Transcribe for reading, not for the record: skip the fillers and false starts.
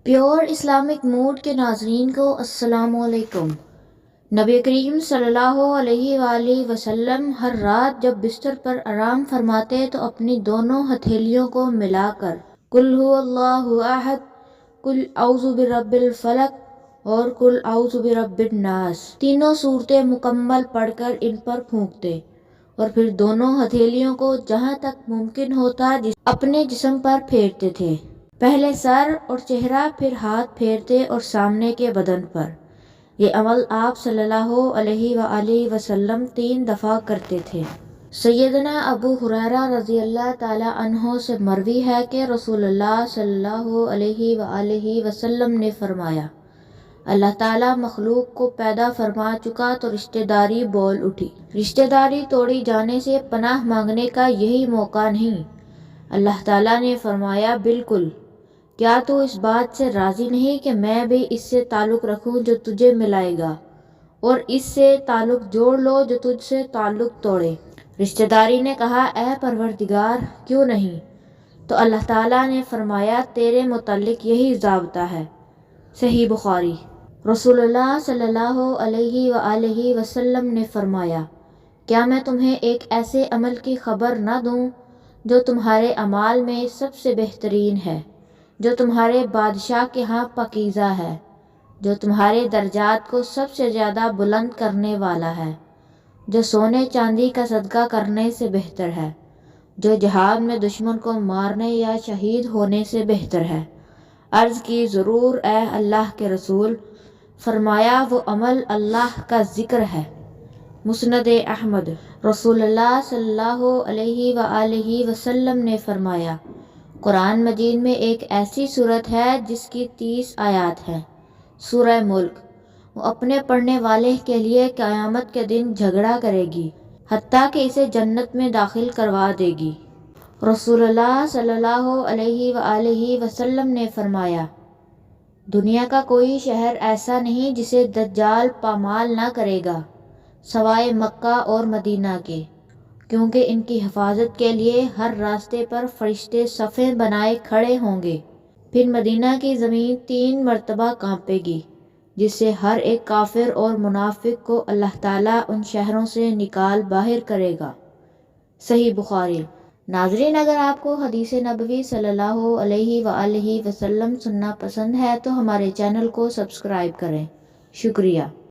Pure Islamic mood کے ناظرین کو السلام علیکم۔ نبی کریم صلی اللہ علیہ وآلہ وسلم ہر رات جب بستر پر آرام فرماتے تو اپنی دونوں ہتھیلیوں کو ملا کر قل هو اللہ احد، قل اعوذ برب الفلق اور قل اعوذ برب الناس تینوں صورتیں مکمل پڑھ کر ان پر پھونکتے اور پھر دونوں ہتھیلیوں کو جہاں تک ممکن ہوتا اپنے جسم پر پھیرتے تھے، پہلے سر اور چہرہ، پھر ہاتھ پھیرتے اور سامنے کے بدن پر۔ یہ عمل آپ صلی اللہ علیہ وآلہ وسلم 3 دفعہ کرتے تھے۔ سیدنا ابو ہریرہ رضی اللہ تعالی عنہ سے مروی ہے کہ رسول اللہ صلی اللہ علیہ وآلہ وسلم نے فرمایا، اللہ تعالیٰ مخلوق کو پیدا فرما چکا تو رشتہ داری بول اٹھی۔ رشتہ داری توڑی جانے سے پناہ مانگنے کا یہی موقع نہیں؟ اللہ تعالیٰ نے فرمایا، بالکل، کیا تو اس بات سے راضی نہیں کہ میں بھی اس سے تعلق رکھوں جو تجھے ملائے گا، اور اس سے تعلق جوڑ لو جو تجھ سے تعلق توڑے؟ رشتہ داری نے کہا، اے پروردگار، کیوں نہیں؟ تو اللہ تعالیٰ نے فرمایا، تیرے متعلق یہی ضابطہ ہے۔ صحیح بخاری۔ رسول اللہ صلی اللہ علیہ وآلہ وسلم نے فرمایا، کیا میں تمہیں ایک ایسے عمل کی خبر نہ دوں جو تمہارے اعمال میں سب سے بہترین ہے، جو تمہارے بادشاہ کے ہاں پاکیزہ ہے، جو تمہارے درجات کو سب سے زیادہ بلند کرنے والا ہے، جو سونے چاندی کا صدقہ کرنے سے بہتر ہے، جو جہاد میں دشمن کو مارنے یا شہید ہونے سے بہتر ہے؟ عرض کی، ضرور اے اللہ کے رسول۔ فرمایا، وہ عمل اللہ کا ذکر ہے۔ مسند احمد۔ رسول اللہ صلی اللہ علیہ وآلہ وسلم نے فرمایا، قرآن مجید میں ایک ایسی صورت ہے جس کی 30 آیات ہیں، سورہ ملک۔ وہ اپنے پڑھنے والے کے لیے قیامت کے دن جھگڑا کرے گی، حتیٰ کہ اسے جنت میں داخل کروا دے گی۔ رسول اللہ صلی اللہ علیہ وآلہ وسلم نے فرمایا، دنیا کا کوئی شہر ایسا نہیں جسے دجال پامال نہ کرے گا سوائے مکہ اور مدینہ کے، کیونکہ ان کی حفاظت کے لیے ہر راستے پر فرشتے صفیں بنائے کھڑے ہوں گے۔ پھر مدینہ کی زمین 3 مرتبہ کانپے گی، جس سے ہر ایک کافر اور منافق کو اللہ تعالیٰ ان شہروں سے نکال باہر کرے گا۔ صحیح بخاری۔ ناظرین، اگر آپ کو حدیث نبوی صلی اللہ علیہ وآلہ وسلم سننا پسند ہے تو ہمارے چینل کو سبسکرائب کریں۔ شکریہ۔